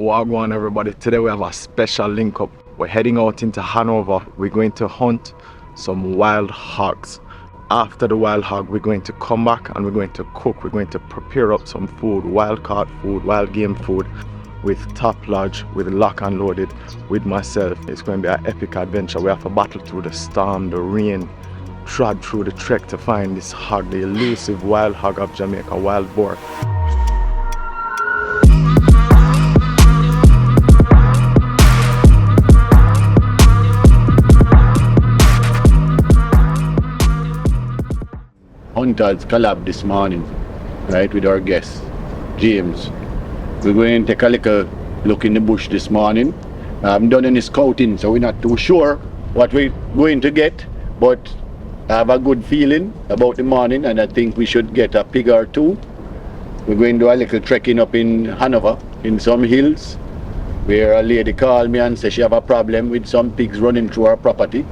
Wha Gwann, everybody. Today we have a special link up. We're heading out into Hanover. We're going to hunt some wild hogs. After the wild hog, we're going to come back and we're going to cook. We're going to prepare up some food, wild caught food, wild game food, with top lodge, with lock and loaded, with myself. It's going to be an epic adventure. We have to battle through the storm, the rain, trod through the trek to find this hog, the elusive wild hog of Jamaica, wild boar. Hunters collab this morning, right, with our guest, James. We're going to take a little look in the bush this morning. I haven't done any scouting, so we're not too sure what we're going to get, but I have a good feeling about the morning, and I think we should get a pig or two. We're going to do a little trekking up in Hanover, in some hills, where a lady called me and said she have a problem with some pigs running through her property.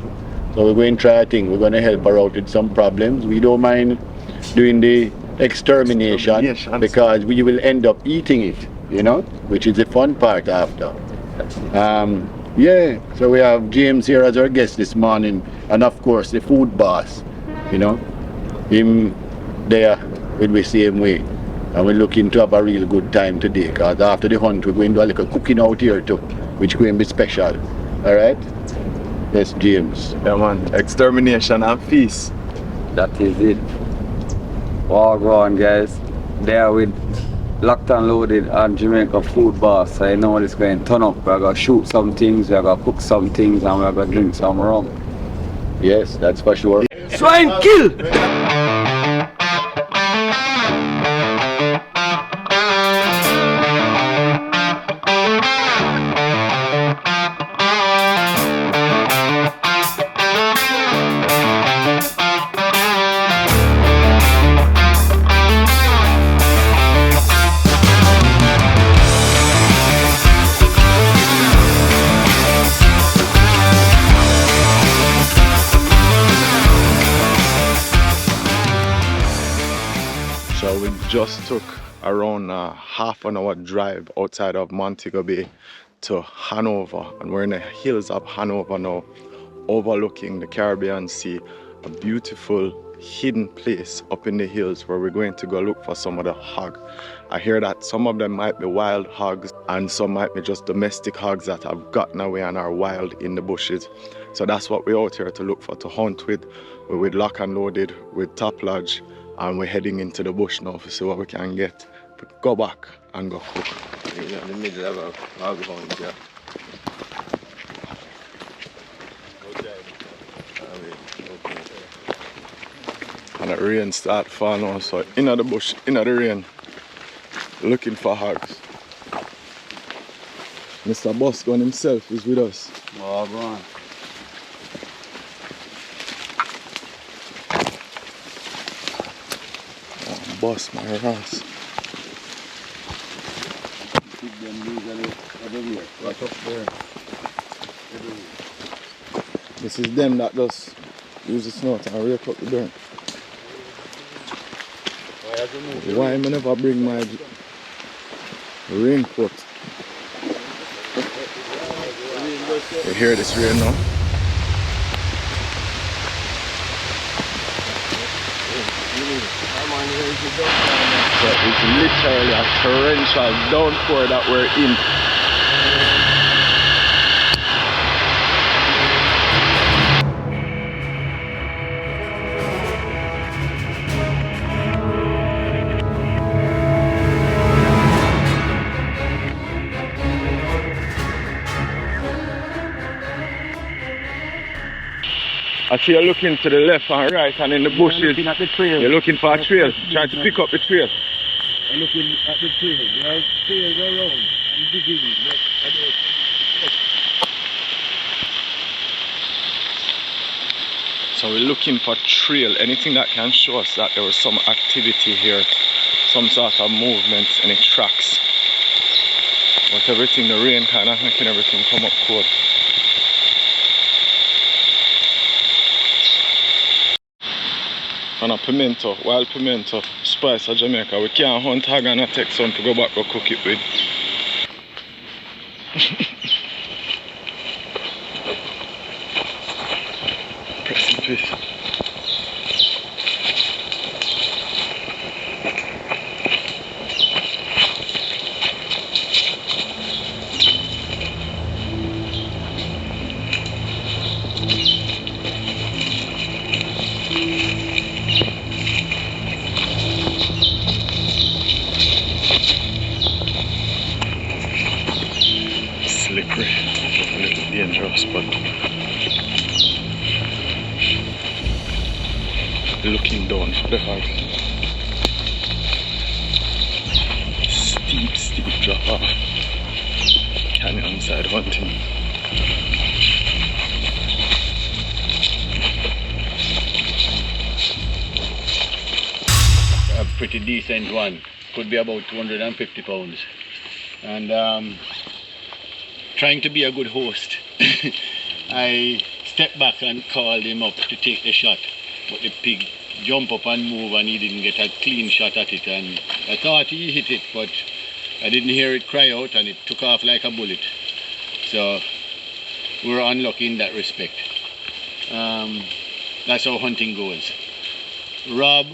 So we're going to try a thing. We're going to help her out with some problems. We don't mind doing the extermination because we will end up eating it, you know, which is the fun part after. Yeah, so we have James here as our guest this morning, and of course the food boss, you know, him there with the same way. And we're looking to have a real good time today, because after the hunt we're going to do a little cooking out here too, which is going to be special. Alright? Yes, James. Yeah man, extermination and feast. That is it. Wha Gwann, guys. There with locked and loaded and Jamaican Food boss. I know it's going to turn up. We're going to shoot some things, we're going to cook some things, and we're going to drink some rum. Yes, that's for sure. Swine kill! So we just took around a half an hour drive outside of Montego Bay to Hanover, and we're in the hills of Hanover now, overlooking the Caribbean Sea, a beautiful hidden place up in the hills where we're going to go look for some of the hog. I hear that some of them might be wild hogs and some might be just domestic hogs that have gotten away and are wild in the bushes. So that's what we're out here to look for, to hunt with. We're with lock and loaded, with top lodge, and we're heading into the bush now to see what we can get. Go back and go cook. We're in the middle of a hog hunt here. And the rain start falling on, so in the bush, in the rain, looking for hogs. Mr. Wha Gwann himself is with us. Wha Gwann. Boss, my ass. Right up there. This is them that just use the snout and rake up the dirt. Why I never bring my raincoat? You hear this rain now? So it's literally a torrential downpour that we're in. I see you looking to the left and right and in the bushes. You're looking at the trail. You're looking for a trail, trying to pick up the trail. I'm looking at the trail. There are trails around. I'm digging. So we're looking for trail, anything that can show us that there was some activity here, some sort of movement, any tracks. But everything, the rain kind of making everything come up cold. And a pimento, wild pimento, spice of Jamaica. We can't hunt hog and take some to go back or cook it with. Precipice. Slippery, a little dangerous, but looking down the hogs. Steep drop off. Canyon side hunting. A pretty decent one. Could be about 250 pounds. And trying to be a good host, I stepped back and called him up to take the shot. But the pig jumped up and moved and he didn't get a clean shot at it. And I thought he hit it, but I didn't hear it cry out and it took off like a bullet. So we were unlucky in that respect. That's how hunting goes. Rob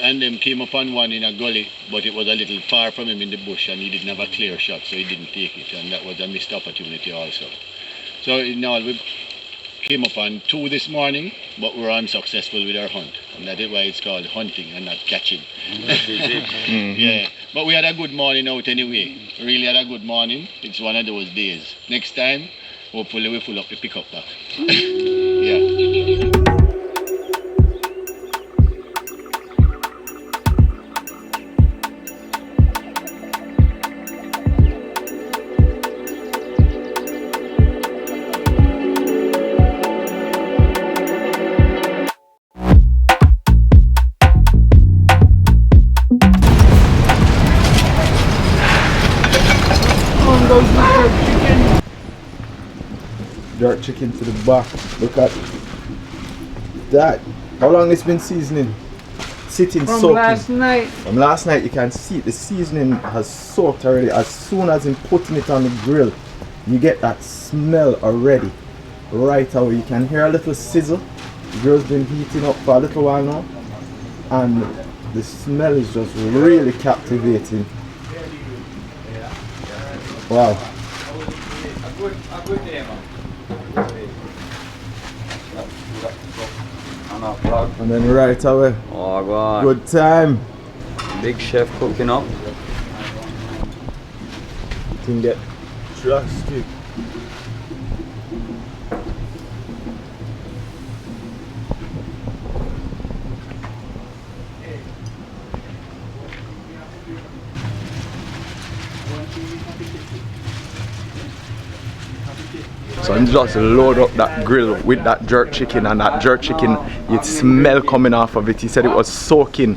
and them came upon one in a gully, but it was a little far from him in the bush and he didn't have a clear shot, so he didn't take it, and that was a missed opportunity also. So in all, we came upon 2 this morning, but we were unsuccessful with our hunt, and that is why it's called hunting and not catching. Yeah, but we had a good morning out anyway. Really had a good morning. It's one of those days. Next time, hopefully we pull up the pickup back. Yeah. Jerk chicken to the back. Look at that. How long it's been seasoning? Sitting From soaking. last night. From last night, you can see the seasoning has soaked already. As soon as I'm putting it on the grill, you get that smell already. Right away, you can hear a little sizzle. The grill's been heating up for a little while now, and the smell is just really captivating. Wow. A good day, man. And then right away, Wha Gwann. good time. Big chef cooking up. Can get drastic. So I'm just load up that grill with that jerk chicken, and that jerk chicken, you smell coming off of it. He said it was soaking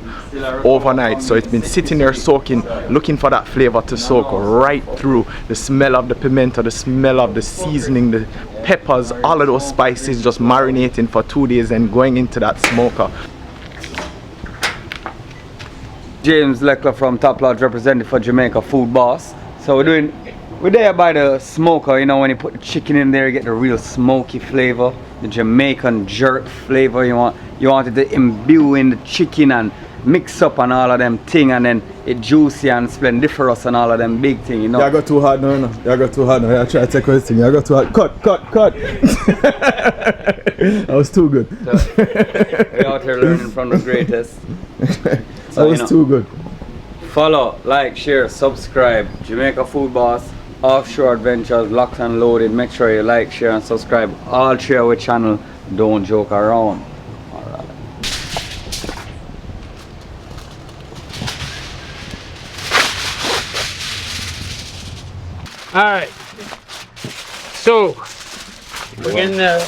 overnight, so it's been sitting there soaking, looking for that flavor to soak right through. The smell of the pimento, the smell of the seasoning, the peppers, all of those spices just marinating for 2 days and going into that smoker. James Leckler from Top Lodge, representing for Jamaica Food Boss. So we're there by the smoker, you know, when you put the chicken in there, you get the real smoky flavor, the Jamaican jerk flavor. You want it to imbue in the chicken and mix up and all of them thing, and then it juicy and splendiferous and all of them big thing, you know. Yeah, I got too hard now, I got too hard now. I try to take this thing. I got too hard. Cut. That was too good. So, we're out here learning from the greatest. So, that was too good. Follow, like, share, subscribe. Jamaica Food Boss, Offshore Adventures, Locked and Loaded. Make sure you like, share and subscribe. All share our channel. Don't joke around. Alright. Alright. So, we're getting the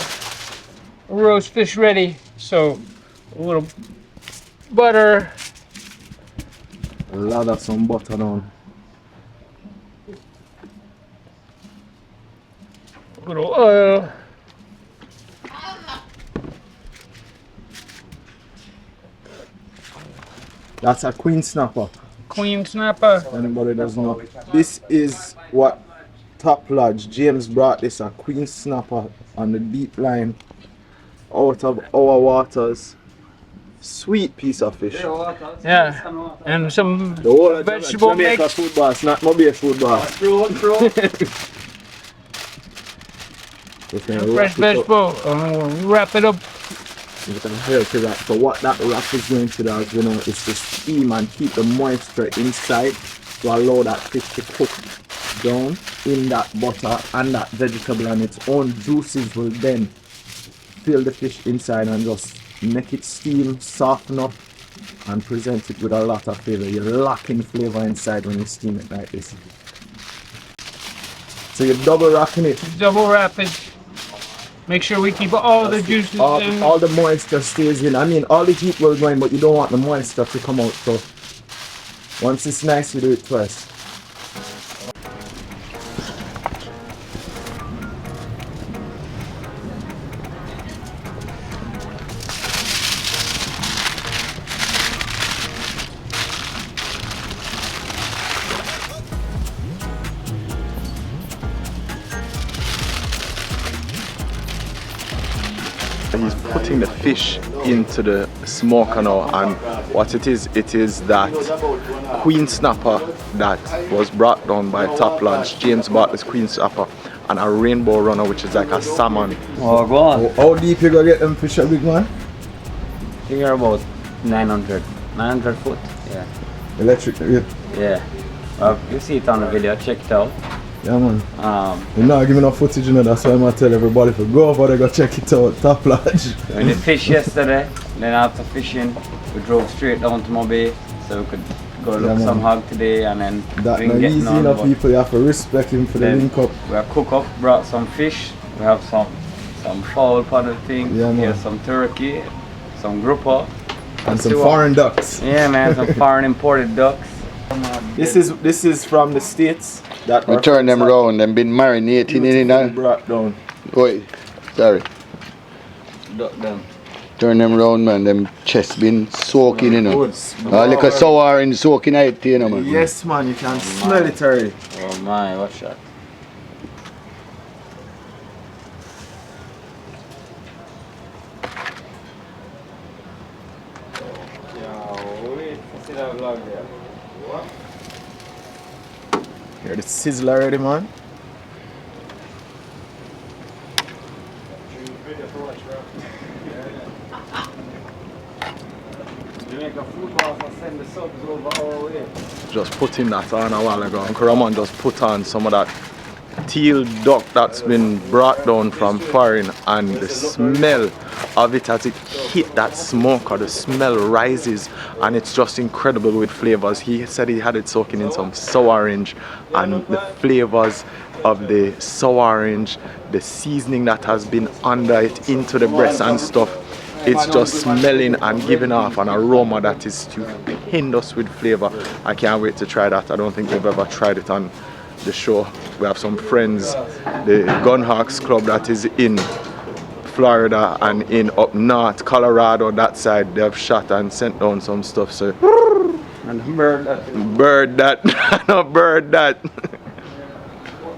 roast fish ready. So, a little butter. A lot of some butter on. A little oil. That's a queen snapper. Queen snapper. Anybody doesn't know. This is what top lodge. James brought this a queen snapper on the deep line out of our waters. Sweet piece of fish. Yeah. And some The whole of vegetable Jamaica mix. food boss, not Mobile food boss. Fresh vegetable. Wrap it up. You can help to that. So what that wrap is going to do is, you know, is to steam and keep the moisture inside to allow that fish to cook down in that butter, and that vegetable and its own juices will then fill the fish inside and just make it steam, soften up, and present it with a lot of flavor. You're locking flavor inside when you steam it like this. So you're double wrapping it. Double wrap it. Make sure we keep all the juices in. All the moisture stays in. I mean, all the heat will go in, but you don't want the moisture to come out. So once it's nice, you do it twice. He's putting the fish into the smoker now, and what it is that queen snapper that was brought down by Top Lodge. James bought this queen snapper and a rainbow runner, which is like a salmon. Wha Gwann. How deep you gonna get them fish at Big Man? I think you're about 900 foot. Yeah. Electric, yeah. Yeah. Well, you see it on the video, check it out. Yeah, man. You're not giving enough footage, you know, that's why I'm gonna tell everybody to go over there, go check it out, Top Lodge. We did fish yesterday, then after fishing, we drove straight down to Mobile, so we could go look some hog today, and then That we not get easy none, enough, but people. You have to respect him for the then link up. we have cook up, brought some fish, we have some fowl potted thing, Yeah, man. here some turkey, some grouper, And some foreign ducks. yeah man, some foreign imported ducks. This is from the States. That We turn them around and been marinating in it. brought down. Wait, sorry. Duck them. Turn them around, man. Them chest been soaking, you know. Good. Like a sour and soaking it, you know, man. Yes, man, you can smell it already. Oh my, watch that. Hear the sizzle already, man. Jamaican Food will send the subs over our way. Just putting that on a while ago. Uncle Ramon just put on some of that teal duck that's been brought down from foreign, and the smell of it as it hit that smoker, the smell rises, and it's just incredible with flavors. He said he had it soaking in some sour orange, and the flavors of the sour orange, the seasoning that has been under it into the breast and stuff, it's just smelling and giving off an aroma that is stupendous with flavor. I can't wait to try that. I don't think we've ever tried it on the show. We have some friends, the Gun Hawks Club that is in Florida and in up north, Colorado, that side. They have shot and sent down some stuff. So And bird that. bird that, no bird that.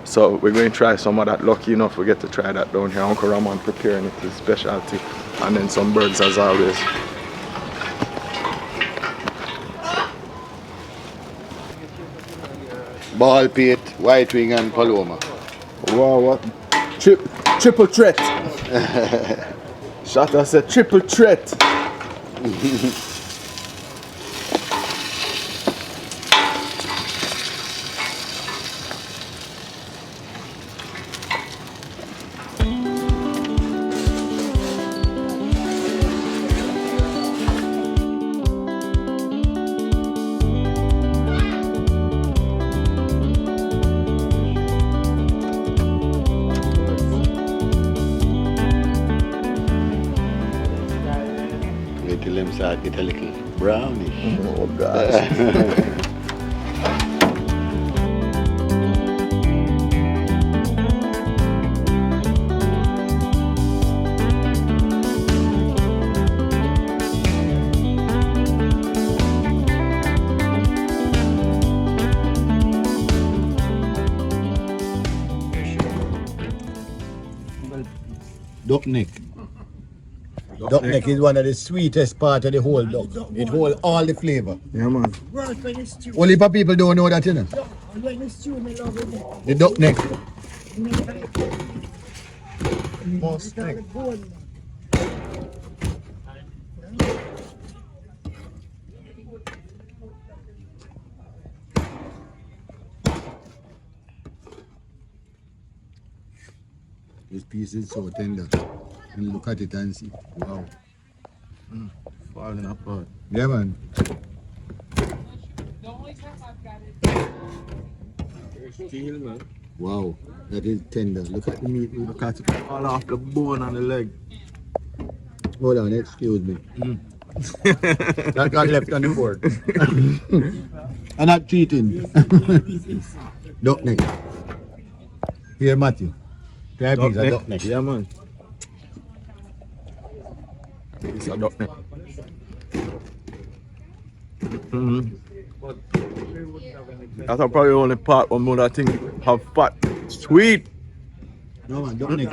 So we're going to try some of that. Lucky enough we get to try that down here. Uncle Ramon preparing it, his specialty, and then some birds as always. Ball pit, white wing and paloma. Wow, what? Triple threat. Shatta said triple threat. Wait till them start get a little brownish. Oh gosh. Duck neck. Duck neck is one of the sweetest part of the whole duck. It holds all the flavor. Yeah, man. Only for people don't know that, you know. The duck neck. Most neck. This piece is so tender. And look at it and see. Wow. Falling apart. Yeah, man. Steel, man. Wow. That is tender. Look at the meat. Look at it fall off the bone on the leg. Hold on, excuse me. That got left on the board. I'm not cheating. Duck neck. Here, Matthew. Try a piece of duck neck. Yeah, man. It's a duck neck. That's probably the only part one more that thing have fat. Sweet. No, man, duck neck.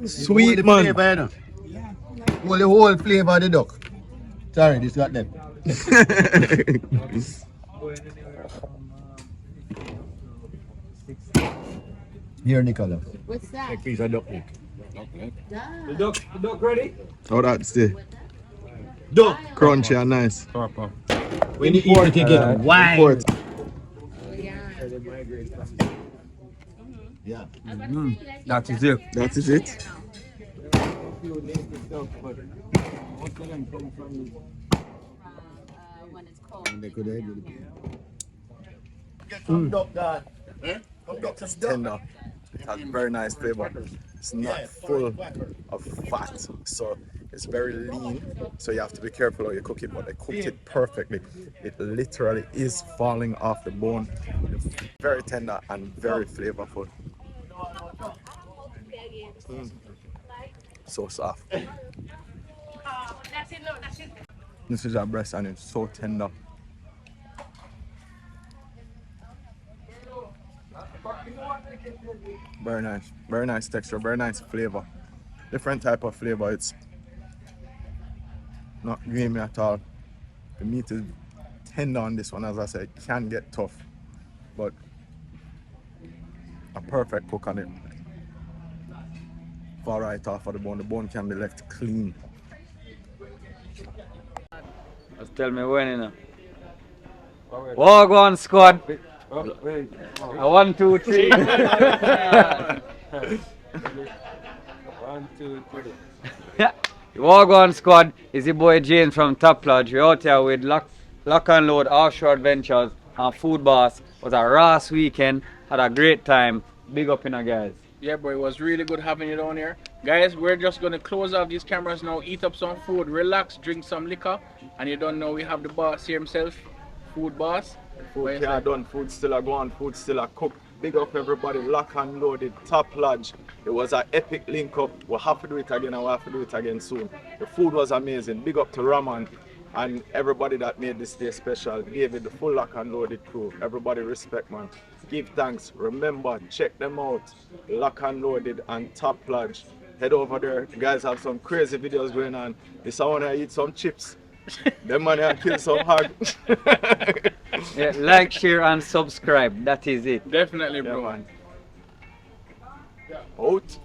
Sweet, Hold man. the flavor, you know. Hold the whole flavor of the duck. Sorry, this got left. Here, Nicola. What's that? A piece of duck neck. The duck ready? Oh, that's the Duck. crunchy and nice. When you eat it, you get wine. Import. Yeah. That is it. That is it. When it's cold. And they could have it. It's tender. It has very nice flavor. It's not full of fat, so it's very lean. So you have to be careful how you cook it, but they cooked it perfectly. It literally is falling off the bone. It's very tender and very flavorful. So soft. This is our breast and it's so tender. Very nice texture, very nice flavor. Different type of flavor. It's not gamey at all. The meat is tender on this one, as I said. It can get tough, but a perfect cook on it. Far right off of the bone. The bone can be left clean. Just tell me when, you know. Wha Gwann squad. 1, 2, 3. 1, 2, 3. Yeah. Wha Gwann squad is your boy James from Top Lodge. We're out here with Lock and Load Offshore Adventures and Food Boss. It was a raw weekend. Had a great time. Big up in our guys. Yeah, bro, it was really good having you down here. Guys, we're just going to close off these cameras now, eat up some food, relax, drink some liquor. And you don't know, we have the boss here himself, Food Boss. Food here done, food still a gone, food still a cook. Big up everybody, Lock and Loaded, Top Lodge. It was an epic link up. We'll have to do it again and we'll have to do it again soon. The food was amazing. Big up to Ramon and everybody that made this day special. David, the full Lock and Loaded crew. Everybody respect, man. Give thanks. Remember, check them out. Lock and Loaded and Top Lodge. Head over there. The guys have some crazy videos going on. This I wanna eat some chips. Them man here kill some hog. Yeah, like, share and subscribe. That is it. Definitely, bro. Yeah, man. Out.